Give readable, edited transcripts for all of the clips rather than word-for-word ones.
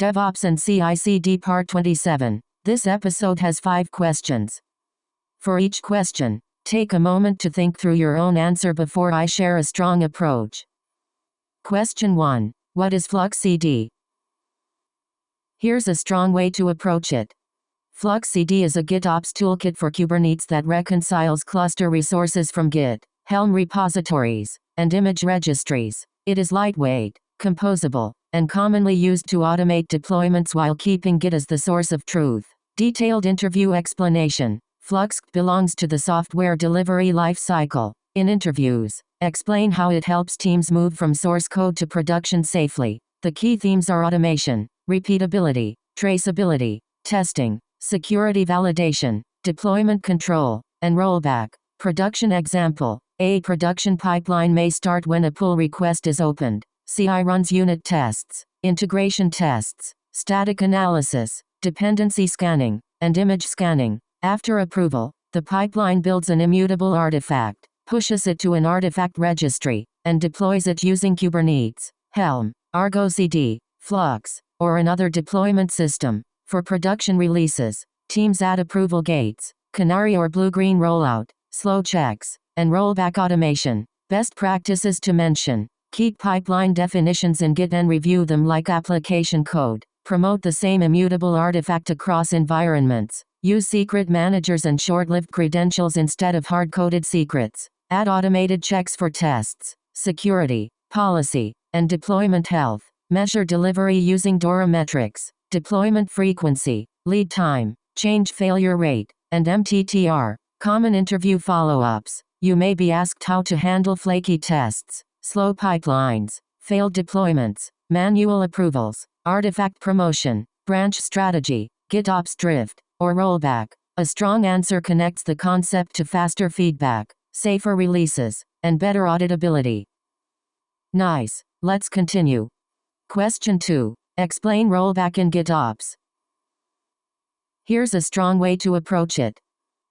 DevOps and CI/CD Part 27. This episode has 5 questions. For each question, take a moment to think through your own answer before I share a strong approach. Question 1. What is Flux CD? Here's a strong way to approach it. Flux CD is a GitOps toolkit for Kubernetes that reconciles cluster resources from Git, Helm repositories, and image registries. It is lightweight, composable, and commonly used to automate deployments while keeping Git as the source of truth. Detailed interview explanation. Flux belongs to the software delivery lifecycle. In interviews, explain how it helps teams move from source code to production safely. The key themes are automation, repeatability, traceability, testing, security validation, deployment control, and rollback. Production example. A production pipeline may start when a pull request is opened. CI runs unit tests, integration tests, static analysis, dependency scanning, and image scanning. After approval, the pipeline builds an immutable artifact, pushes it to an artifact registry, and deploys it using Kubernetes, Helm, Argo CD, Flux, or another deployment system. For production releases, teams add approval gates, canary or blue-green rollout, slow checks, and rollback automation. Best practices to mention. Keep pipeline definitions in Git and review them like application code. Promote the same immutable artifact across environments. Use secret managers and short-lived credentials instead of hard-coded secrets. Add automated checks for tests, security, policy, and deployment health. Measure delivery using DORA metrics, deployment frequency, lead time, change failure rate, and MTTR. Common interview follow-ups. You may be asked how to handle flaky tests, slow pipelines, failed deployments, manual approvals, artifact promotion, branch strategy, GitOps drift, or rollback. A strong answer connects the concept to faster feedback, safer releases, and better auditability. Nice. Let's continue. Question 2. Explain rollback in GitOps. Here's a strong way to approach it.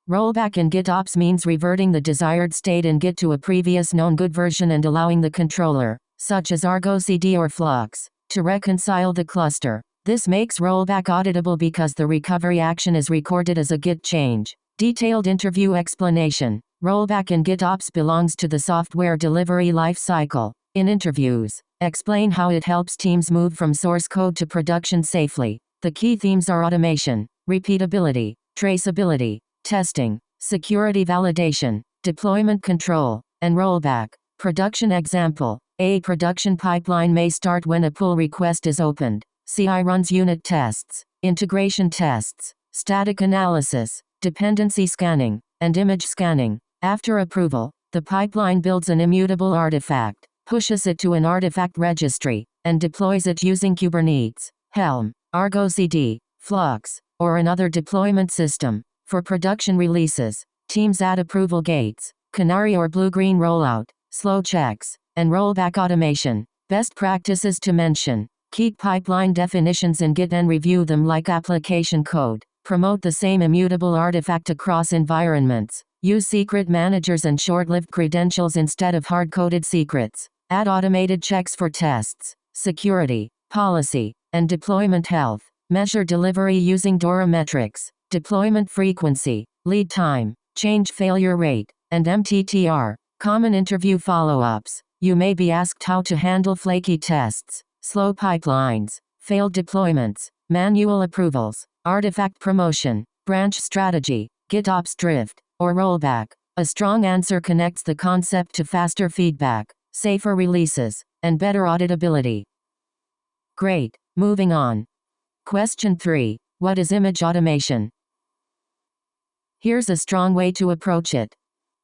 Rollback in GitOps means reverting the desired state in Git to a previous known good version and allowing the controller, such as Argo CD or Flux, to reconcile the cluster. This makes rollback auditable because the recovery action is recorded as a Git change. Detailed interview explanation. Rollback in GitOps belongs to the software delivery lifecycle. In interviews, explain how it helps teams move from source code to production safely. The key themes are automation, repeatability, traceability, testing, security validation, deployment control, and rollback. Production example. A production pipeline may start when a pull request is opened. CI runs unit tests, integration tests, static analysis, dependency scanning, and image scanning. After approval, the pipeline builds an immutable artifact, pushes it to an artifact registry, and deploys it using Kubernetes, Helm, Argo CD, Flux, or another deployment system. For production releases, teams add approval gates, canary or blue-green rollout, slow checks, and rollback automation. Best practices to mention. Keep pipeline definitions in Git and review them like application code. Promote the same immutable artifact across environments. Use secret managers and short-lived credentials instead of hard-coded secrets. Add automated checks for tests, security, policy, and deployment health. Measure delivery using DORA metrics, deployment frequency, lead time, change failure rate, and MTTR. Common interview follow-ups. You may be asked how to handle flaky tests, slow pipelines, failed deployments, manual approvals, artifact promotion, branch strategy, GitOps drift, or rollback. A strong answer connects the concept to faster feedback, safer releases, and better auditability. Great. Moving on. Question 3. What is image automation? Here's a strong way to approach it.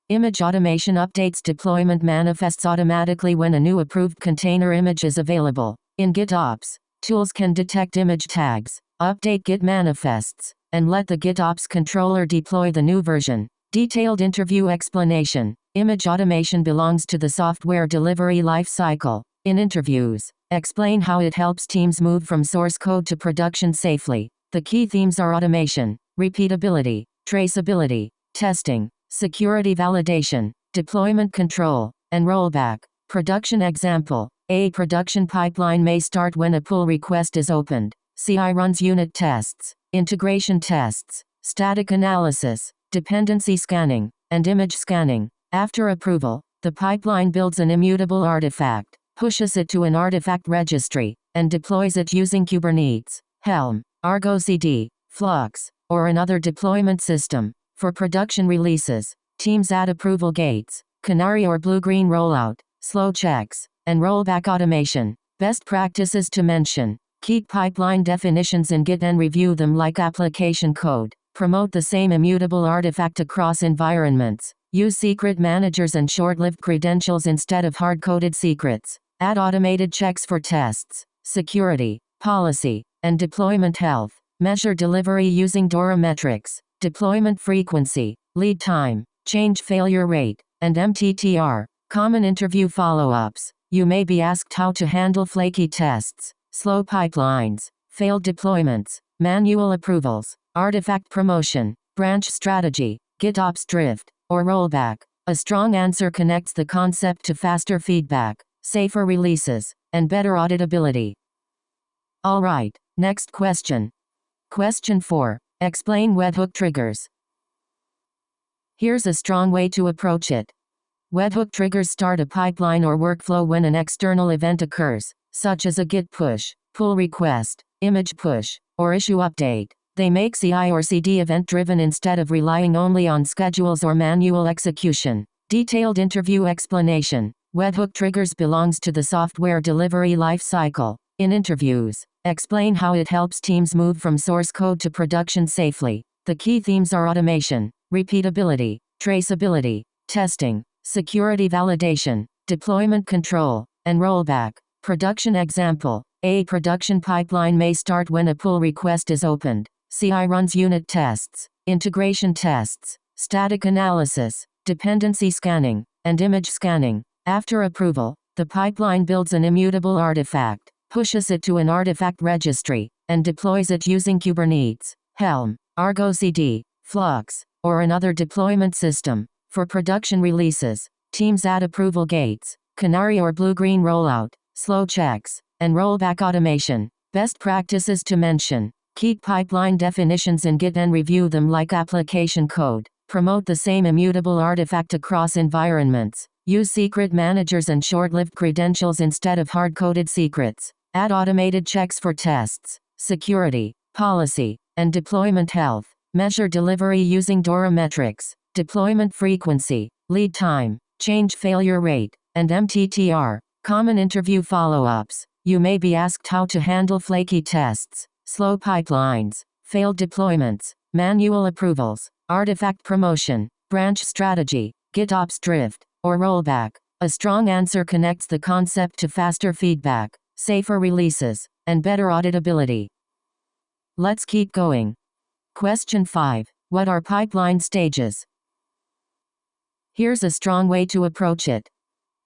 Image automation updates deployment manifests automatically when a new approved container image is available. In GitOps, tools can detect image tags, update Git manifests, and let the GitOps controller deploy the new version. Detailed interview explanation. Image automation belongs to the software delivery lifecycle. In interviews, explain how it helps teams move from source code to production safely. The key themes are automation, repeatability, traceability, testing, security validation, deployment control, and rollback. Production example. A production pipeline may start when a pull request is opened. CI runs unit tests, integration tests, static analysis, dependency scanning, and image scanning. After approval, the pipeline builds an immutable artifact, pushes it to an artifact registry, and deploys it using Kubernetes, Helm, Argo CD, Flux, or another deployment system. For production releases, teams add approval gates, canary or blue-green rollout, slow checks, and rollback automation. Best practices to mention: keep pipeline definitions in Git and review them like application code. Promote the same immutable artifact across environments. Use secret managers and short-lived credentials instead of hard-coded secrets. Add automated checks for tests, security, policy, and deployment health. Measure delivery using DORA metrics, deployment frequency, lead time, change failure rate, and MTTR. Common interview follow-ups. You may be asked how to handle flaky tests, slow pipelines, failed deployments, manual approvals, artifact promotion, branch strategy, GitOps drift, or rollback. A strong answer connects the concept to faster feedback, safer releases, and better auditability. Alright, next question. Question 4. Explain webhook triggers. Here's a strong way to approach it. Webhook triggers start a pipeline or workflow when an external event occurs, such as a Git push, pull request, image push, or issue update. They make CI or CD event-driven instead of relying only on schedules or manual execution. Detailed interview explanation. Webhook triggers belongs to the software delivery life cycle. In interviews, explain how it helps teams move from source code to production safely. The key themes are automation, repeatability, traceability, testing, security validation, deployment control, and rollback. Production example. A production pipeline may start when a pull request is opened. CI runs unit tests, integration tests, static analysis, dependency scanning, and image scanning. After approval, the pipeline builds an immutable artifact, pushes it to an artifact registry, and deploys it using Kubernetes, Helm, Argo CD, Flux, or another deployment system. For production releases, teams add approval gates, canary or blue-green rollout, slow checks, and rollback automation. Best practices to mention: keep pipeline definitions in Git and review them like application code. Promote the same immutable artifact across environments. Use secret managers and short-lived credentials instead of hard-coded secrets. Add automated checks for tests, security, policy, and deployment health. Measure delivery using DORA metrics, deployment frequency, lead time, change failure rate, and MTTR. Common interview follow-ups. You may be asked how to handle flaky tests, slow pipelines, failed deployments, manual approvals, artifact promotion, branch strategy, GitOps drift, or rollback. A strong answer connects the concept to faster feedback, safer releases, and better auditability. Let's keep going. Question 5. What are pipeline stages? Here's a strong way to approach it.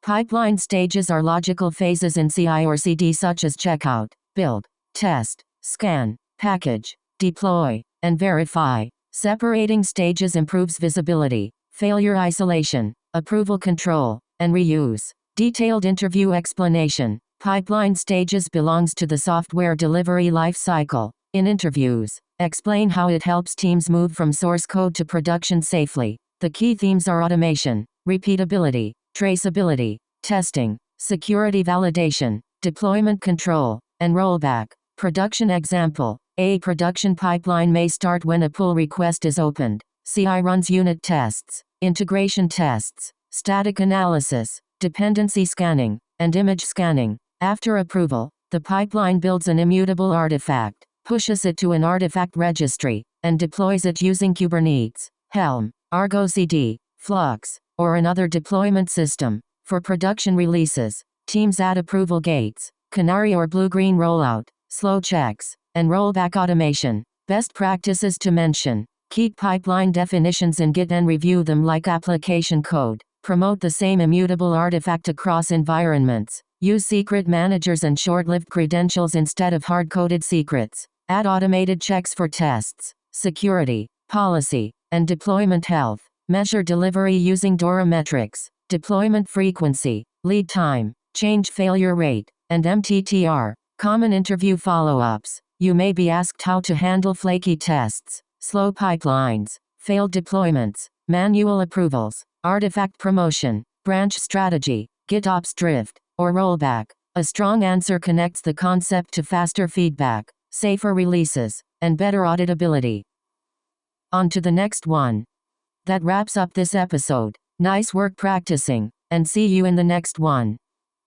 Pipeline stages are logical phases in CI or CD such as checkout, build, test, scan, package, deploy, and verify. Separating stages improves visibility, failure isolation, approval control, and reuse. Detailed interview explanation. Pipeline stages belongs to the software delivery life cycle. In interviews, explain how it helps teams move from source code to production safely. The key themes are automation, repeatability, traceability, testing, security validation, deployment control, and rollback. Production example. A production pipeline may start when a pull request is opened. CI runs unit tests, integration tests, static analysis, dependency scanning, and image scanning. After approval, the pipeline builds an immutable artifact, pushes it to an artifact registry, and deploys it using Kubernetes, Helm, Argo CD, Flux, or another deployment system. For production releases, teams add approval gates, canary or blue-green rollout, slow checks, and rollback automation. Best practices to mention: keep pipeline definitions in Git and review them like application code. Promote the same immutable artifact across environments. Use secret managers and short-lived credentials instead of hard-coded secrets. Add automated checks for tests, security, policy, and deployment health. Measure delivery using DORA metrics, deployment frequency, lead time, change failure rate, and MTTR. Common interview follow-ups. You may be asked how to handle flaky tests, slow pipelines, failed deployments, manual approvals, artifact promotion, branch strategy, GitOps drift, or rollback. A strong answer connects the concept to faster feedback, safer releases, and better auditability. On to the next one. That wraps up this episode. Nice work practicing, and see you in the next one.